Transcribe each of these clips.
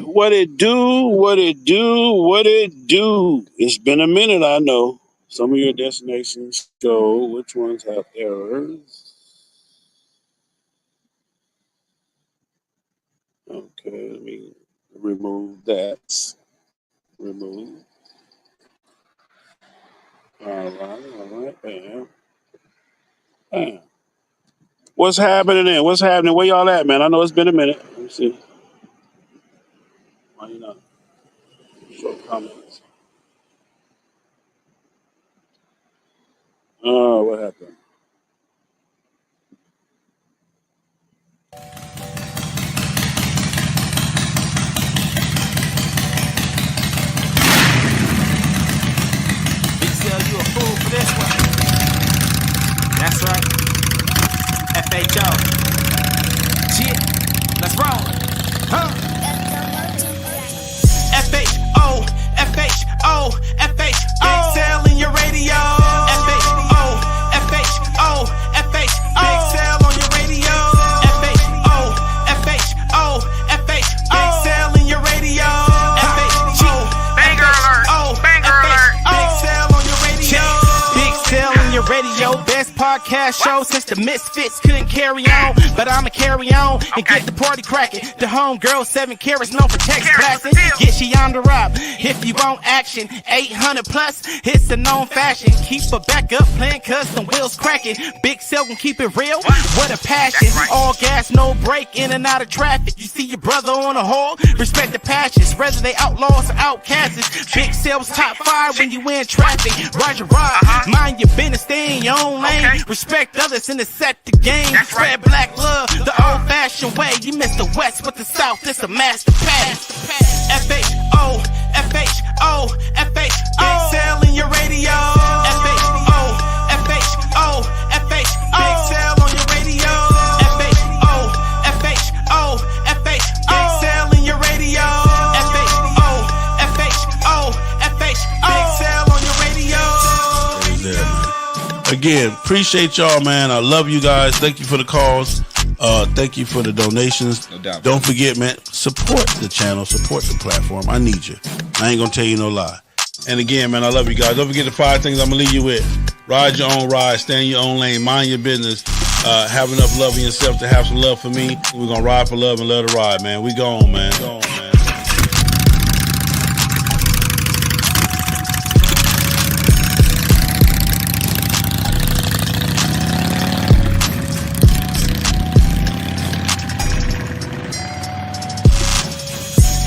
What it do? What it do? What it do? It's been a minute, I know. Some of your destinations show which ones have errors. Okay, let me remove that. Remove. All right, bam. Bam. What's happening then? What's happening? Where y'all at, man? I know it's been a minute. Let me see. Why you not show comments? Oh, what happened? Big Cell, you a fool for this one. That's right. FHO. Shit. Let's roll. Huh? FHO. FHO. FHO. Big Cell in your radio. FHO. FHO. FHO. Big Cell on your radio. FHO. FHO. FHO. Big Cell in your radio. FHO. Banger alert. Banger alert. Big Cell on your radio. Big Cell on your radio. Best podcast show since the Misfits couldn't carry on. But I'ma carry on and get the party cracking. The homegirl 7 carats known for text blasting. Get she on the rob. If you want action, 800 plus, it's a known fashion. Keep her back up playing cause some wheels cracking. Big Cell can keep it real. What a passion. All gas, no break, in and out of traffic. You see your brother on a hole, respect the passions. Whether they outlaws or outcasts. Big Cell's top 5 when you in traffic. Roger Rod, mind your business, stay in your own lane. Respect others and set the game. Spread black love the old fashioned way. You miss the West with the South, it's a master pass. FHO, FHO, FHO. Big Cell in your radio. FHO, FHO, FHO. Big Cell on your radio. FHO, FHO, FHO. Big Cell in your radio. FHO, FHO, FHO. Big Cell on your radio. There, man. Again, appreciate y'all, man. I love you guys. Thank you for the calls. Thank you for the donations. No doubt. Don't forget, man, support the channel, support the platform. I need you. I ain't gonna tell you no lie. And again, man, I love you guys. Don't forget the 5 things I'm gonna leave you with. Ride your own ride, stay in your own lane, mind your business. Have enough love in yourself to have some love for me. We're gonna ride for love and love to ride, man. We gone, man. Gone, man.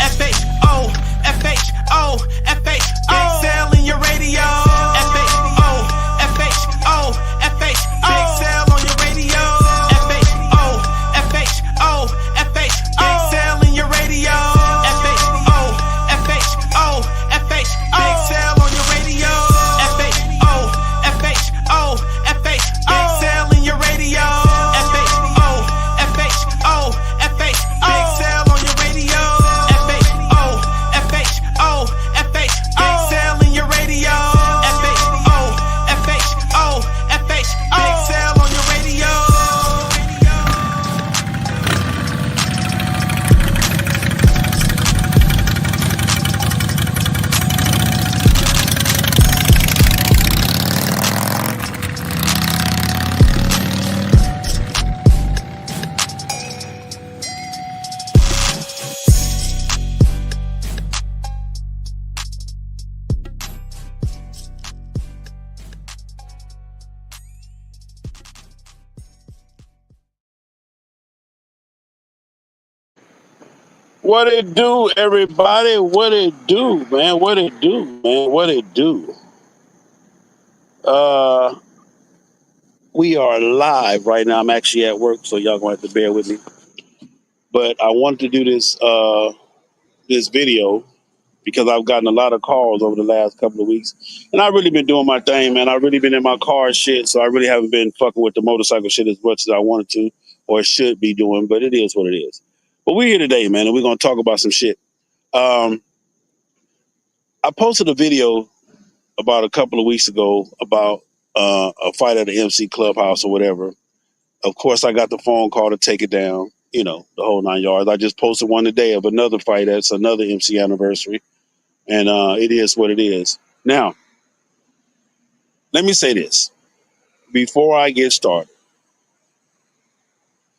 FHO, FHO, FHO. Big Cell in your radio. FHO, FHO, FHO. Big Cell on your radio. FHO, FHO, FHO. Big Cell in your radio. FHO, FHO, FHO. Big Cell on your radio. FHO, FHO, FHO. Big Cell in your radio. FHO, FHO, FHO. Big Cell on your radio. FHO, FHO, Big Cell in your radio. FHO, FHO, FHO. Big Cell on your radio. What it do, everybody? What it do, man? What it do, man? What it do? We are live right now. I'm actually at work, so y'all gonna have to bear with me. But I wanted to do this this video because I've gotten a lot of calls over the last couple of weeks, and I've really been doing my thing, man. I've really been in my car shit, so I really haven't been fucking with the motorcycle shit as much as I wanted to or should be doing. But it is what it is. But we're here today, man, and we're gonna talk about some shit. I posted a video about a couple of weeks ago about a fight at the MC Clubhouse or whatever. Of course, I got the phone call to take it down. the whole 9 yards. I just posted one today of another fight. That's another MC anniversary. And it is what it is. Now, let me say this before I get started.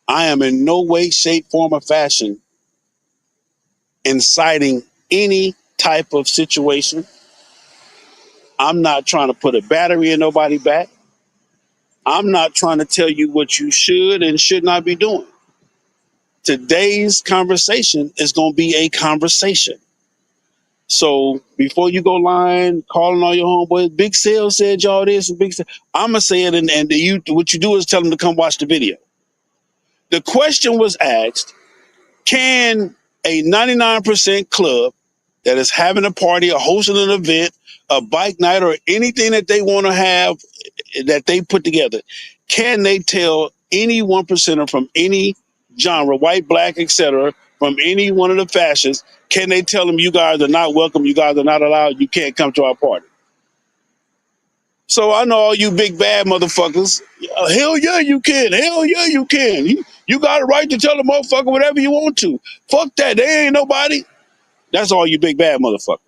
I am in no way, shape, form, or fashion inciting any type of situation. I'm not trying to put a battery in nobody's back. I'm not trying to tell you what you should and should not be doing. Today's conversation is going to be a conversation. So before you go lying, calling all your homeboys, Big Sale said y'all this and Big Sale, I'm going to say it. And what you do is tell them to come watch the video. The question was asked, can a 99% club that is having a party or hosting an event, a bike night, or anything that they want to have that they put together, can they tell any 1%er from any genre, white, black, etc., from any one of the fashions, can they tell them you guys are not welcome, you guys are not allowed, you can't come to our party? So I know all you big bad motherfuckers, hell yeah you can, hell yeah you can. You got a right to tell a motherfucker whatever you want to. Fuck that, they ain't nobody. That's all you big bad motherfuckers.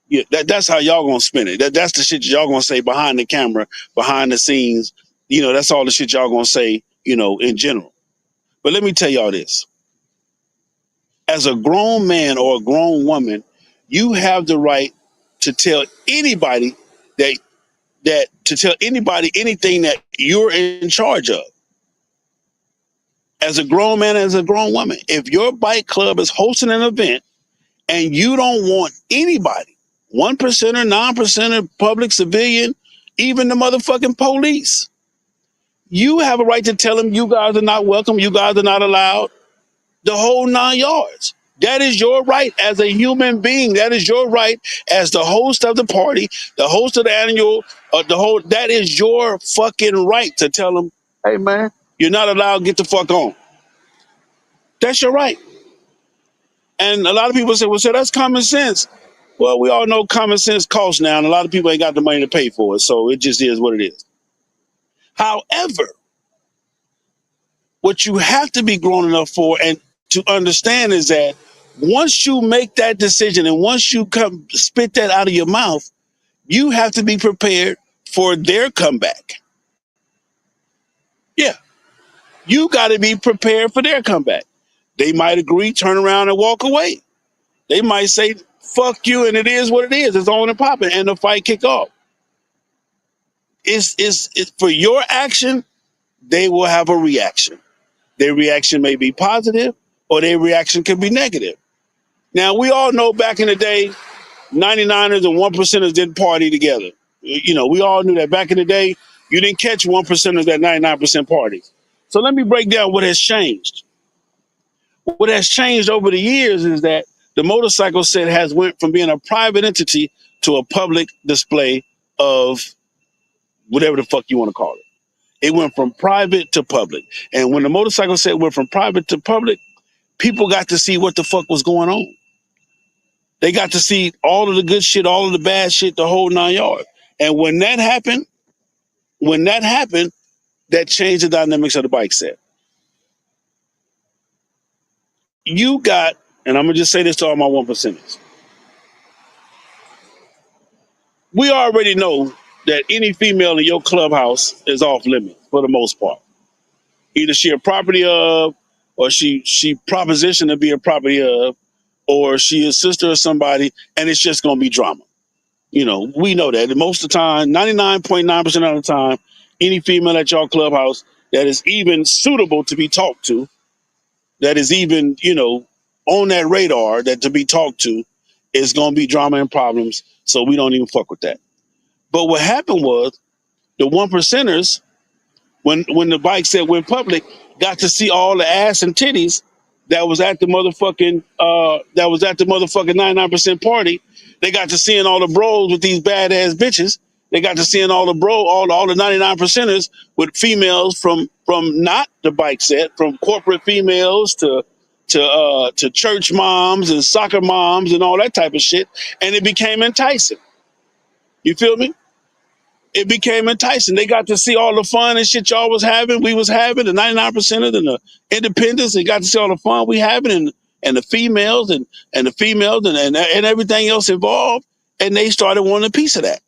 Yeah, that's how y'all gonna spin it. That's the shit y'all gonna say behind the camera, behind the scenes. That's all the shit y'all gonna say, in general. But let me tell y'all this. As a grown man or a grown woman, you have the right to tell anybody anything that you're in charge of. As a grown man, as a grown woman, if your bike club is hosting an event and you don't want anybody, 1%er, 9%er, public, civilian, even the motherfucking police, you have a right to tell them you guys are not welcome, you guys are not allowed, the whole 9 yards. That is your right as a human being. That is your right as the host of the party, the host of the annual, that is your fucking right to tell them, hey man, you're not allowed, get the fuck on. That's your right. And a lot of people say, well, so that's common sense. Well, we all know common sense costs now, and a lot of people ain't got the money to pay for it. So it just is what it is. However, what you have to be grown enough for and to understand is that once you make that decision and once you spit that out of your mouth, you have to be prepared for their comeback. Yeah, you got to be prepared for their comeback. They might agree, turn around and walk away. They might say, fuck you, and it is what it is. It's on and popping, and the fight kick off. It's for your action, they will have a reaction. Their reaction may be positive, or their reaction could be negative. Now, we all know back in the day, 99ers and 1%ers didn't party together. We all knew that back in the day, you didn't catch 1%ers at 99% parties. So let me break down what has changed. What has changed over the years is that the motorcycle set has went from being a private entity to a public display of whatever the fuck you want to call it. It went from private to public. And when the motorcycle set went from private to public, people got to see what the fuck was going on. They got to see all of the good shit, all of the bad shit, the whole 9 yards. And when that happened, that changed the dynamics of the bike set. You got, and I'm going to just say this to all my 1%ers. We already know that any female in your clubhouse is off limits for the most part. Either she a property of, or she propositioned to be a property of, or she is sister of somebody, and it's just going to be drama. We know that. And most of the time, 99.9% of the time, any female at your clubhouse that is even suitable to be talked to, that is even, on that radar that to be talked to, is going to be drama and problems. So we don't even fuck with that. But what happened was the 1%ers, when the bike set went public, got to see all the ass and titties that was at the motherfucking 99% party. They got to seeing all the bros with these badass bitches. They got to seeing all the 99%ers with females from not the bike set, from corporate females to church moms and soccer moms and all that type of shit. And it became enticing. You feel me? It became enticing. They got to see all the fun and shit y'all was having, we was having, the 99%ers and the independents, and got to see all the fun we having, and the females and the females and everything else involved. And they started wanting a piece of that.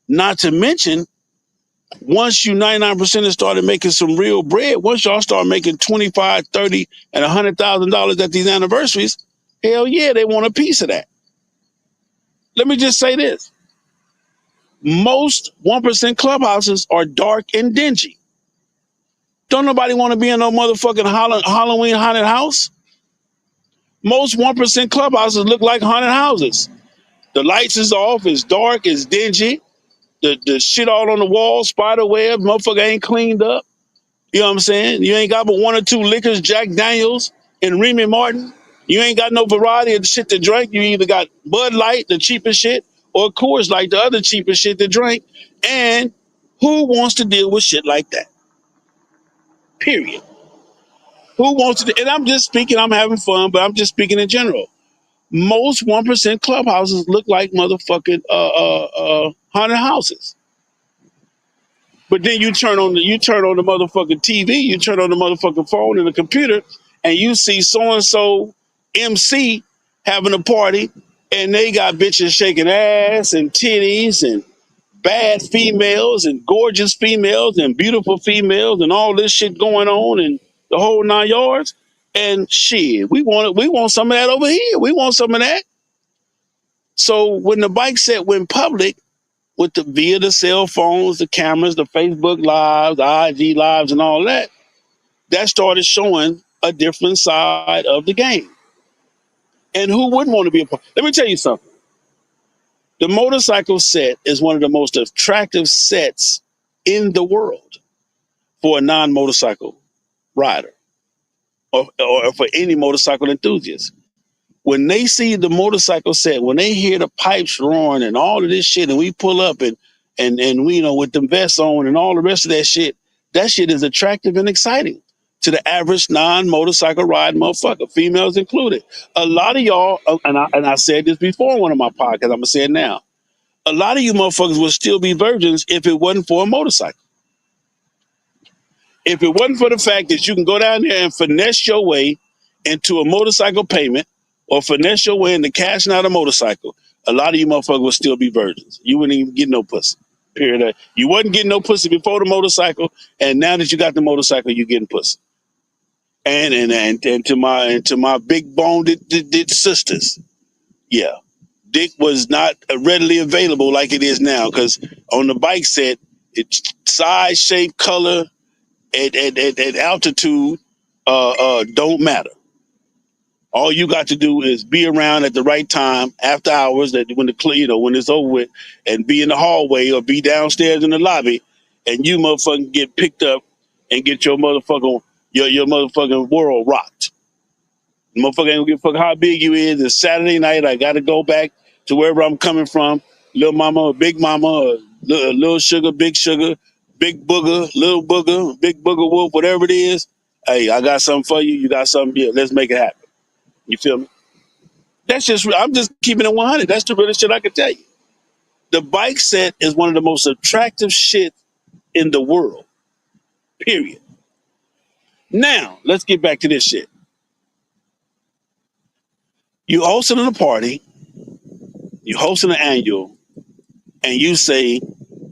Not to mention, once you 99% started making some real bread, once y'all start making 25, 30, and $100,000 at these anniversaries, hell yeah, they want a piece of that. Let me just say this. Most 1% clubhouses are dark and dingy. Don't nobody want to be in no motherfucking Halloween haunted house. Most 1% clubhouses look like haunted houses. The lights is off, it's dark, it's dingy. The shit all on the wall, spider web, motherfucker ain't cleaned up. You know what I'm saying? You ain't got but one or two liquors, Jack Daniels and Remy Martin. You ain't got no variety of shit to drink. You either got Bud Light, the cheapest shit, or Coors Light, the other cheapest shit to drink. And who wants to deal with shit like that? Period. Who wants to? And I'm just speaking, I'm having fun, but I'm just speaking in general. Most 1% clubhouses look like motherfucking haunted houses. But then you turn on the motherfucking TV, you turn on the motherfucking phone and the computer, and you see so and so MC having a party, and they got bitches shaking ass and titties and bad females and gorgeous females and beautiful females and all this shit going on and the whole 9 yards. And shit, we want some of that over here. We want some of that. So when the bike set went public, with via the cell phones, the cameras, the Facebook lives, the IG lives, and all that, that started showing a different side of the game. And who wouldn't want to be a part? Let me tell you something. The motorcycle set is one of the most attractive sets in the world for a non-motorcycle rider or for any motorcycle enthusiast. When they see the motorcycle set, when they hear the pipes roaring and all of this shit, and we pull up and we, with the vests on and all the rest of that shit is attractive and exciting to the average non-motorcycle riding motherfucker, females included. A lot of y'all, and I said this before on one of my podcasts, I'm gonna say it now. A lot of you motherfuckers would still be virgins if it wasn't for a motorcycle. If it wasn't for the fact that you can go down there and finesse your way into a motorcycle payment or finesse your way into cashing out a motorcycle, a lot of you motherfuckers would still be virgins. You wouldn't even get no pussy. Period. You wasn't getting no pussy before the motorcycle, and now that you got the motorcycle, you getting pussy. And to my big boned sisters, yeah, dick was not readily available like it is now, because on the bike set, it's size, shape, color, and altitude don't matter. All you got to do is be around at the right time after hours, that when when it's over with, and be in the hallway or be downstairs in the lobby, and you motherfucking get picked up and get your motherfucking world rocked. Motherfucker ain't gonna give a fuck how big you is. It's Saturday night. I gotta go back to wherever I'm coming from. Little mama or big mama, or little sugar, big booger, little booger, big booger wolf, whatever it is. Hey, I got something for you. You got something? Yeah, let's make it happen. You feel me? I'm just keeping it 100. That's the realest shit I can tell you. The bike set is one of the most attractive shit in the world. Period. Now, let's get back to this shit. You hosting a party, you hosting an annual, and you say,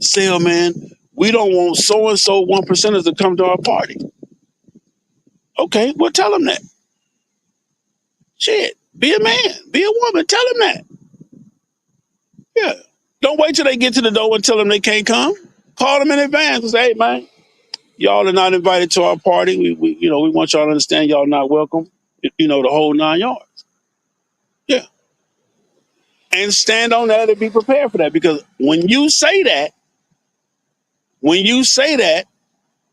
Sale, man, we don't want so-and-so 1%ers to come to our party. Okay, well, tell them that. Shit, be a man, be a woman, tell them that. Yeah. Don't wait till they get to the door and tell them they can't come. Call them in advance and say, hey, man, y'all are not invited to our party. We want y'all to understand y'all not welcome. The whole 9 yards. Yeah. And stand on that and be prepared for that. Because when you say that,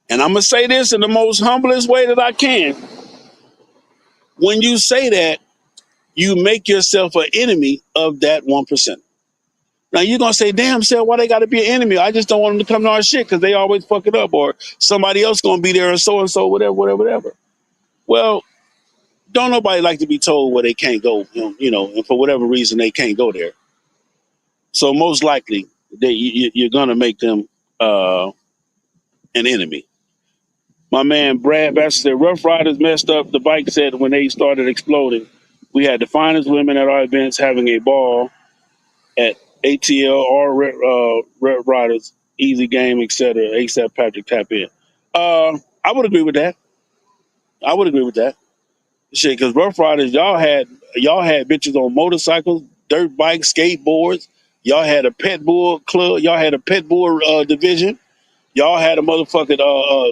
and I'm going to say this in the most humblest way that I can, when you say that, you make yourself an enemy of that 1%. Now you're going to say, damn, Sal, why they got to be an enemy? I just don't want them to come to our shit because they always fuck it up, or somebody else going to be there, or so-and-so, whatever. Well, don't nobody like to be told where they can't go, and for whatever reason they can't go there. So most likely you're gonna make them an enemy. My man Brad Bass said Rough Riders messed up. The bike said when they started exploding, we had the finest women at our events having a ball at ATL or Red Riders, Easy Game, etc. ASAP Patrick tap in. I would agree with that. I would agree with that. Shit, because Rough Riders, y'all had bitches on motorcycles, dirt bikes, skateboards. Y'all had a pet bull club. Y'all had a pet bull division. Y'all had a motherfucking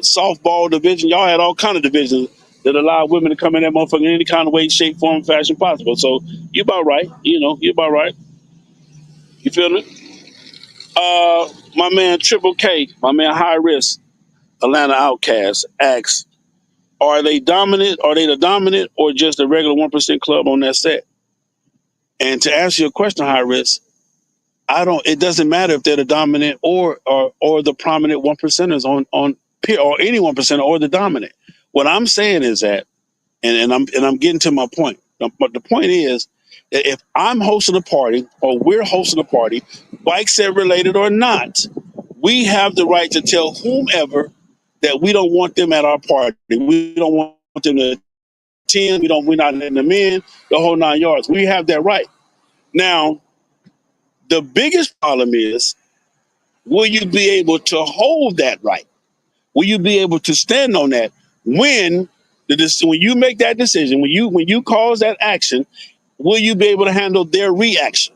softball division. Y'all had all kind of divisions that allowed women to come in that motherfucker in any kind of way, shape, form, fashion possible. So you about right. You about right. You feel me? My man Triple K, my man High Risk, Atlanta Outcast asks, are they dominant? Are they the dominant or just a regular 1% club on that set? And to answer your question, High Risk, it doesn't matter if they're the dominant or the prominent 1%ers on peer or any 1% or the dominant. What I'm saying is that, and I'm getting to my point. But the point is that if I'm hosting a party or we're hosting a party, bike set related or not, we have the right to tell whomever that we don't want them at our party. We don't want them to attend. We're not letting them in. The whole 9 yards. We have that right. Now, the biggest problem is, will you be able to hold that right? Will you be able to stand on that when when you make that decision, when you cause that action? Will you be able to handle their reaction?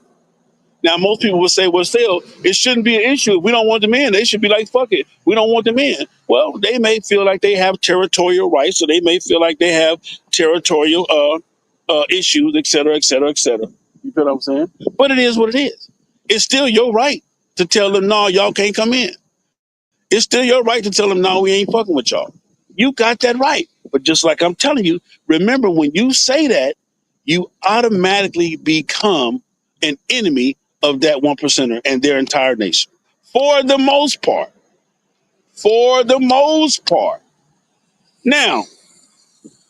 Now, most people will say, well, still, it shouldn't be an issue. If we don't want them in, they should be like, fuck it. We don't want them in. Well, they may feel like they have territorial rights, or they may feel like they have territorial issues, et cetera, et cetera, et cetera. You feel what I'm saying? But it is what it is. It's still your right to tell them, no, y'all can't come in. It's still your right to tell them, no, we ain't fucking with y'all. You got that right. But just like I'm telling you, remember when you say that, you automatically become an enemy of that 1%er and their entire nation. For the most part. For the most part. Now,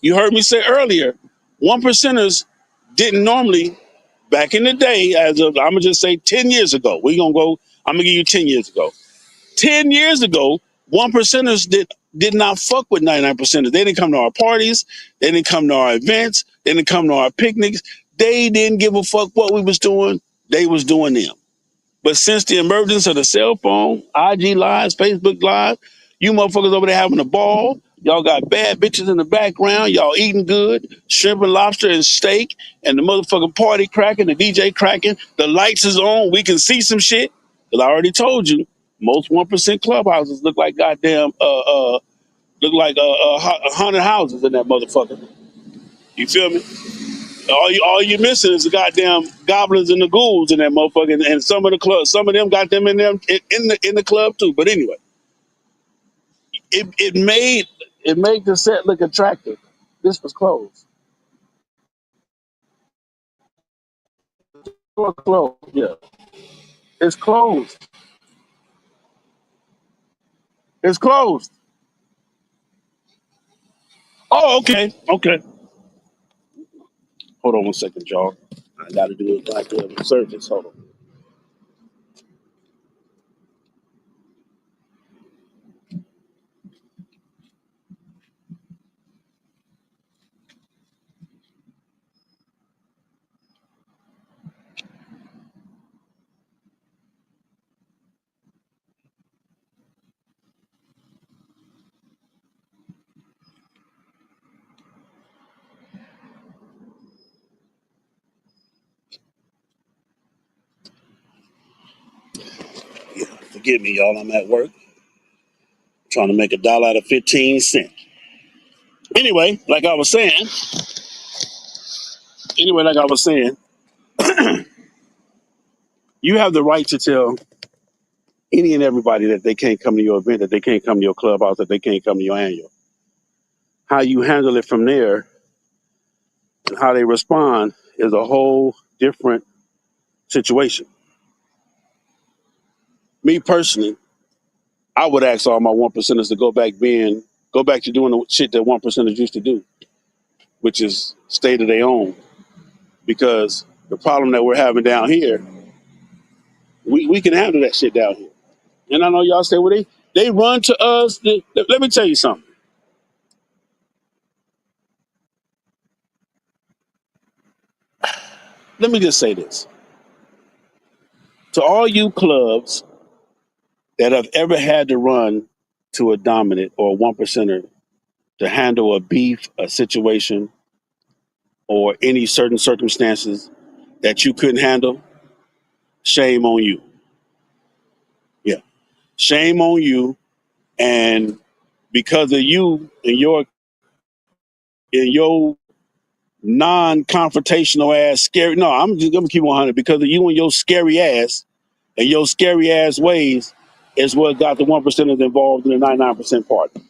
you heard me say earlier, 1%ers didn't normally, back in the day, I'm going to just say 10 years ago. I'm going to give you 10 years ago. 10 years ago, 1%ers did not fuck with 99%ers. They didn't come to our parties. They didn't come to our events. They didn't come to our picnics. They didn't give a fuck what we was doing. They was doing them. But since the emergence of the cell phone, IG Lives, Facebook Live, you motherfuckers over there having a ball. Y'all got bad bitches in the background. Y'all eating good, shrimp and lobster and steak, and the motherfucking party cracking, the DJ cracking. The lights is on. We can see some shit. Because I already told you, most 1% clubhouses look like goddamn, haunted houses in that motherfucker. You feel me? All you missing is the goddamn goblins and the ghouls in that motherfucker, and some of the clubs, some of them got them in the club too. But anyway, it made the set look attractive. This was closed. Door closed. Yeah, it's closed. It's closed. Oh, okay, okay. Hold on one second, y'all. I got to do it like the service. Hold on. Yeah, forgive me, y'all. I'm at work trying to make $1 out of 15 cents. Anyway, like I was saying. You have the right to tell any and everybody that they can't come to your event, that they can't come to your clubhouse, that they can't come to your annual. How you handle it from there and how they respond is a whole different situation. Me personally, I would ask all my 1%ers to go back to doing the shit that 1%ers used to do, which is stay to their own. Because the problem that we're having down here We can handle that shit down here. And I know y'all say, well, they run to us. Let me tell you something. Let me just say this to all you clubs that have ever had to run to a dominant or a one percenter to handle a beef, a situation, or any certain circumstances that you couldn't handle. Shame on you. Yeah, shame on you. And because of you and your non-confrontational ass scary. No, I'm just gonna keep 100 because of you and your scary ass and your scary ass ways is what got the 1%ers involved in the 99% party.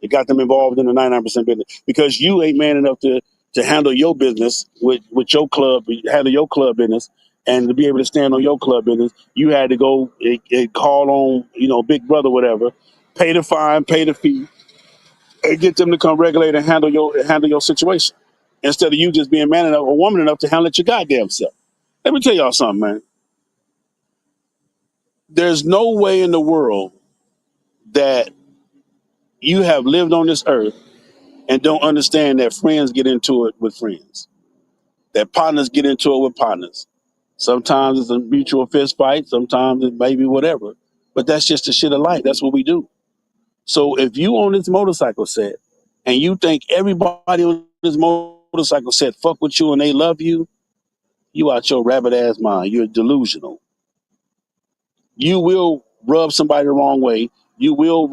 It got them involved in the 99% business because you ain't man enough to handle your business with your club, handle your club business, and to be able to stand on your club business, you had to go and call on Big Brother, whatever, pay the fine, pay the fee, and get them to come regulate and handle your situation instead of you just being man enough or woman enough to handle it your goddamn self. Let me tell y'all something, man. There's no way in the world that you have lived on this earth and don't understand that friends get into it with friends, that partners get into it with partners. Sometimes it's a mutual fist fight, sometimes it may be whatever, but that's just the shit of life. That's what we do. So if you on this motorcycle set and you think everybody on this motorcycle set fuck with you and they love you, you out your rabbit ass mind. You're delusional. You will rub somebody the wrong way. You will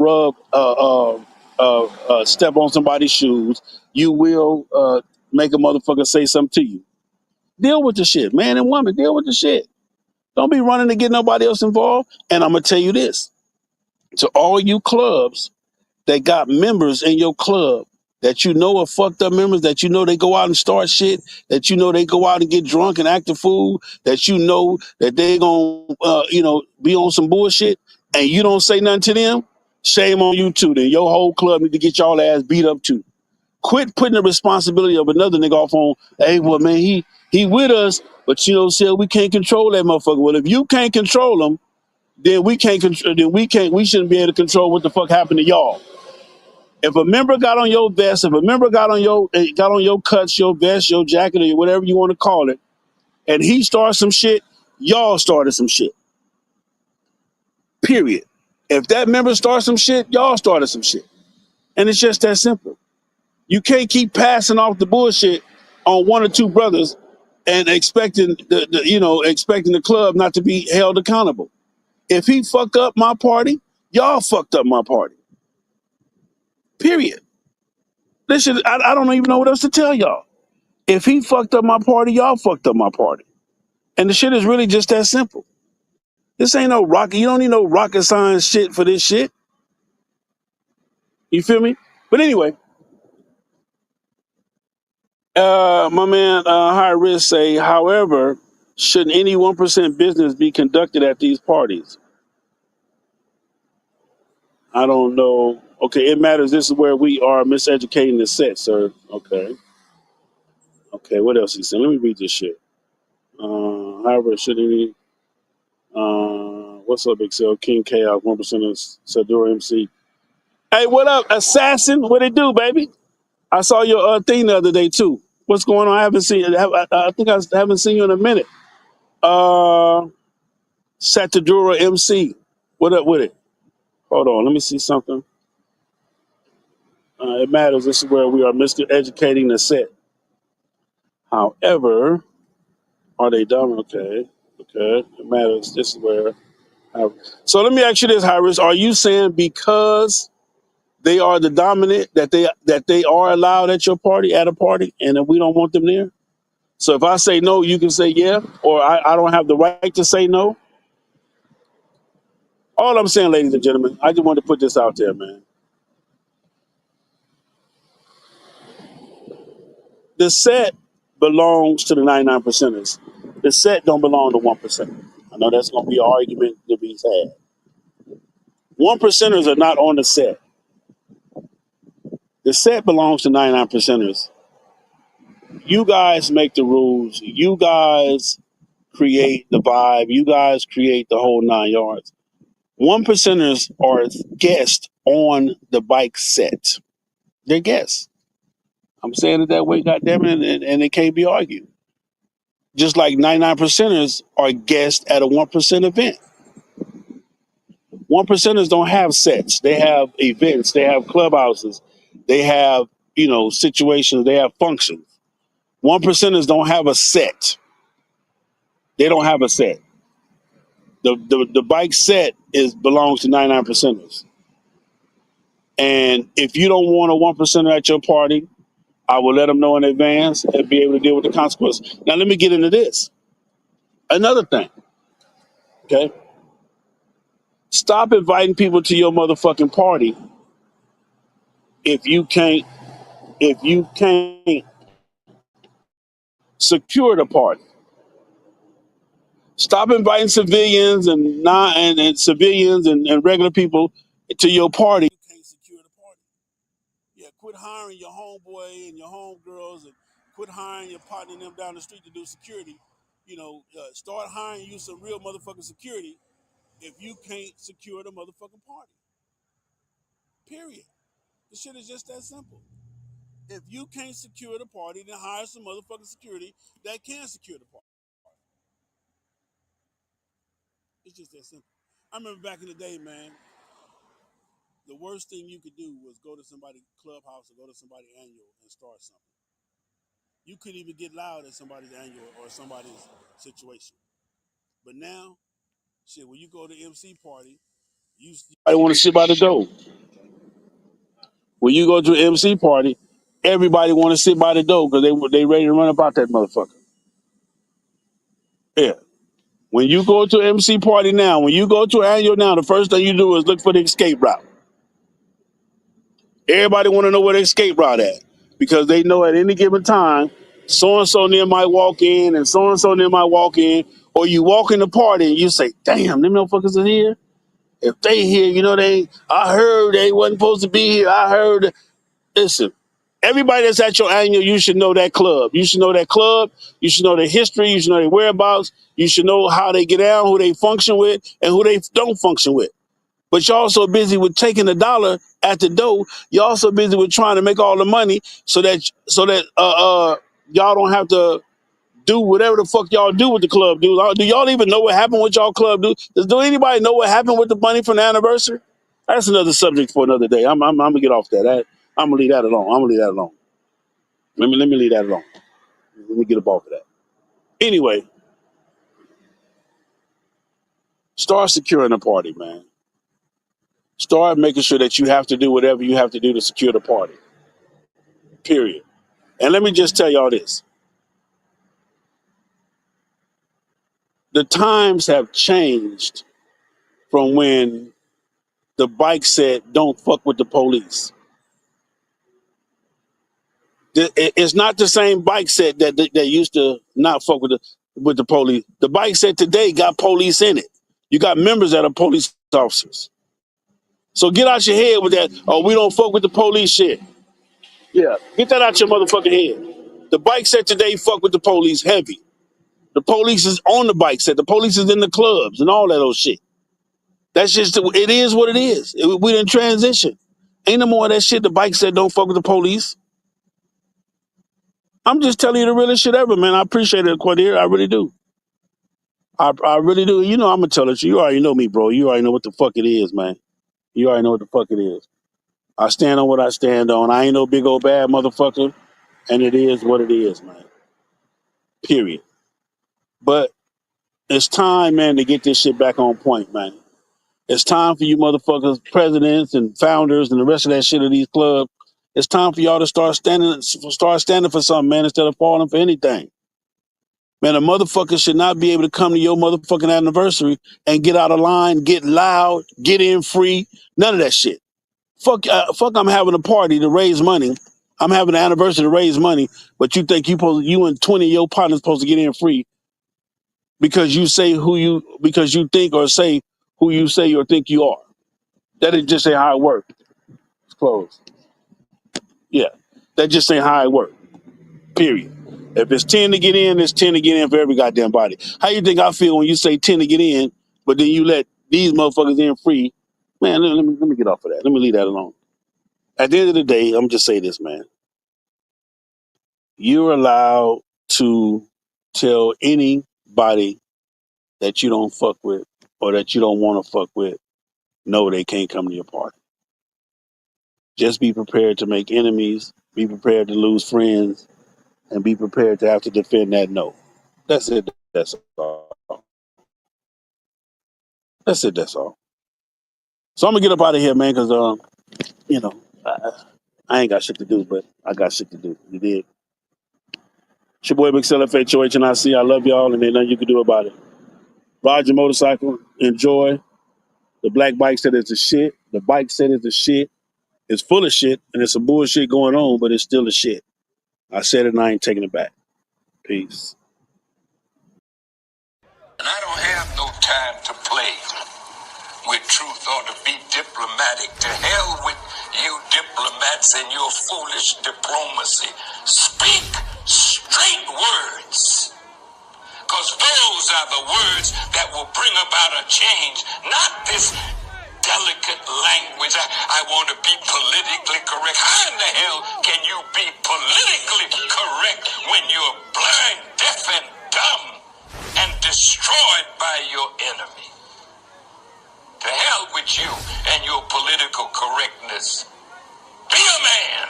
step on somebody's shoes. You will make a motherfucker say something to you. Deal with the shit, man and woman. Deal with the shit. Don't be running to get nobody else involved. And I'm gonna tell you this: to all you clubs that got members in your club that you know are fucked up members, that you know they go out and start shit, that you know they go out and get drunk and act a fool, that you know that they gonna be on some bullshit, and you don't say nothing to them. Shame on you too. Then your whole club need to get y'all ass beat up too. Quit putting the responsibility of another nigga off on. Hey, well, man, he with us, but see, we can't control that motherfucker. Well, if you can't control him, then we can't control. Then we shouldn't be able to control what the fuck happened to y'all. If a member got on your vest, if a member got on your cuts, your vest, your jacket, or whatever you want to call it, and he started some shit, y'all started some shit. Period. If that member started some shit, y'all started some shit. And it's just that simple. You can't keep passing off the bullshit on one or two brothers and expecting expecting the club not to be held accountable. If he fucked up my party, y'all fucked up my party. Period. Listen, I don't even know what else to tell y'all. If he fucked up my party, y'all fucked up my party. And the shit is really just that simple. This ain't no rocket. You don't need no rocket science shit for this shit. You feel me? But anyway, my man High Risk say, however, shouldn't any 1% business be conducted at these parties? I don't know. Okay, it matters. This is where we are miseducating the set, sir. Okay. Okay, what else he said? Let me read this shit. However, should any what's up, Excel? King Chaos, 1% of Sadura MC. Hey, what up, Assassin? What it do, baby? I saw your thing the other day too. What's going on? I haven't seen. I think I haven't seen you in a minute. Uh, Satadura MC. What up with it? Hold on, let me see something. It matters. This is where we are Mr. Educating the set. However, are they dumb? Okay, okay. It matters. This is where. So let me ask you this, Harris. Are you saying because they are the dominant that they are allowed at your party at a party, and that we don't want them there? So if I say no, you can say yeah, or I don't have the right to say no. All I'm saying, ladies and gentlemen, I just wanted to put this out there, man. The set belongs to the 99 percenters. The set don't belong to 1%. I know that's going to be an argument to be had. 1 percenters are not on the set. The set belongs to 99 percenters. You guys make the rules. You guys create the vibe. You guys create the whole 9 yards. One percenters are guests on the bike set. They're guests. I'm saying it that way, goddammit, and it can't be argued. Just like 99 percenters are guests at a 1% event. One percenters don't have sets. They have events. They have clubhouses. They have, situations. They have functions. One percenters don't have a set. They don't have a set. The bike set belongs to 99 percenters. And if you don't want a 1%er at your party, I will let them know in advance and be able to deal with the consequences. Now let me get into this. Another thing, okay? Stop inviting people to your motherfucking party if you can't secure the party. Stop inviting civilians and civilians and regular people to your party. You can't secure the party. Yeah, quit hiring your homeboy and your homegirls and quit hiring your partner and them down the street to do security. Start hiring you some real motherfucking security if you can't secure the motherfucking party. Period. The shit is just that simple. If you can't secure the party, then hire some motherfucking security that can secure the party. It's just that simple. I remember back in the day, man, the worst thing you could do was go to somebody's clubhouse or go to somebody's annual and start something. You couldn't even get loud at somebody's annual or somebody's situation. But now, shit, when you go to MC party, I want to sit by the door. When you go to an MC party, everybody want to sit by the door because they ready to run about that motherfucker. Yeah. When you go to an MC party now, when you go to an annual now, the first thing you do is look for the escape route. Everybody want to know where the escape route at because they know at any given time, so and so near might walk in and so near might walk in, or you walk in the party and you say, "Damn, them motherfuckers are here." If they here, I heard they wasn't supposed to be here. I heard. Listen, everybody that's at your annual, you should know that club. You should know that club. You should know their history. You should know their whereabouts. You should know how they get down, who they function with, and who they don't function with. But y'all so busy with taking the dollar at the door. Y'all so busy with trying to make all the money so that y'all don't have to do whatever the fuck y'all do with the club dues. Do y'all even know what happened with y'all club dues? Do anybody know what happened with the money from the anniversary? That's another subject for another day. I'm gonna get off that. I'm gonna leave that alone. Let me leave that alone. Let me get up off of that. Anyway, start securing the party, man. Start making sure that you have to do whatever you have to do to secure the party. Period. And let me just tell y'all this. The times have changed from when the bike said, "Don't fuck with the police." It's not the same bike set that used to not fuck with the police. The bike set today got police in it. You got members that are police officers. So get out your head with that, "Oh, we don't fuck with the police" shit. Yeah, get that out your motherfucking head. The bike set today fuck with the police heavy. The police is on the bike set. The police is in the clubs and all that old shit. That's just, it is what it is. We didn't transition. Ain't no more of that shit. The bike said, "Don't fuck with the police." I'm just telling you the realest shit ever, man. I appreciate it, Quadir. I really do. I really do. I'm going to tell it to you. You already know me, bro. You already know what the fuck it is, man. You already know what the fuck it is. I stand on what I stand on. I ain't no big old bad motherfucker. And it is what it is, man. Period. But it's time, man, to get this shit back on point, man. It's time for you motherfuckers, presidents and founders and the rest of that shit of these clubs. It's time for y'all to start standing for something, man, instead of falling for anything. Man, a motherfucker should not be able to come to your motherfucking anniversary and get out of line, get loud, get in free. None of that shit. Fuck, I'm having a party to raise money. I'm having an anniversary to raise money, but you think you and 20 of your partners supposed to get in free because you think or say who you say or think you are. That is just ain't how it works. It's closed. Yeah. That just ain't how it works. Period. If it's 10 to get in, it's 10 to get in for every goddamn body. How you think I feel when you say 10 to get in, but then you let these motherfuckers in free? Man, let me get off of that. Let me leave that alone. At the end of the day, I'm just say this, man. You're allowed to tell anybody that you don't fuck with or that you don't want to fuck with, no, they can't come to your party. Just be prepared to make enemies, be prepared to lose friends, and be prepared to have to defend that no. That's it. That's all. That's it. That's all. So I'm gonna get up out of here, man, because you know, I ain't got shit to do, but I got shit to do. You did. It's your boy Big FHOH, and I love y'all, and there's nothing you can do about it. Ride your motorcycle, enjoy. The black bike said it's the shit. The bike said it's the shit. It's full of shit, and there's some bullshit going on, but it's still a shit. I said it, and I ain't taking it back. Peace. And I don't have no time to play with truth or to be diplomatic. To hell with you diplomats and your foolish diplomacy. Speak straight words. Because those are the words that will bring about a change. Not this delicate language. I want to be politically correct. How in the hell can you be politically correct when you're blind, deaf, and dumb and destroyed by your enemy? To hell with you and your political correctness. Be a man,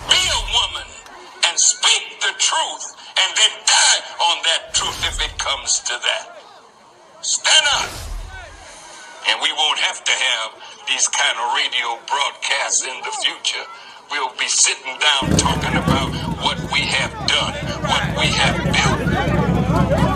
be a woman, and speak the truth, and then die on that truth if it comes to that. Stand up, and we won't have to have these kind of radio broadcasts in the future. We'll be sitting down talking about what we have done, what we have built.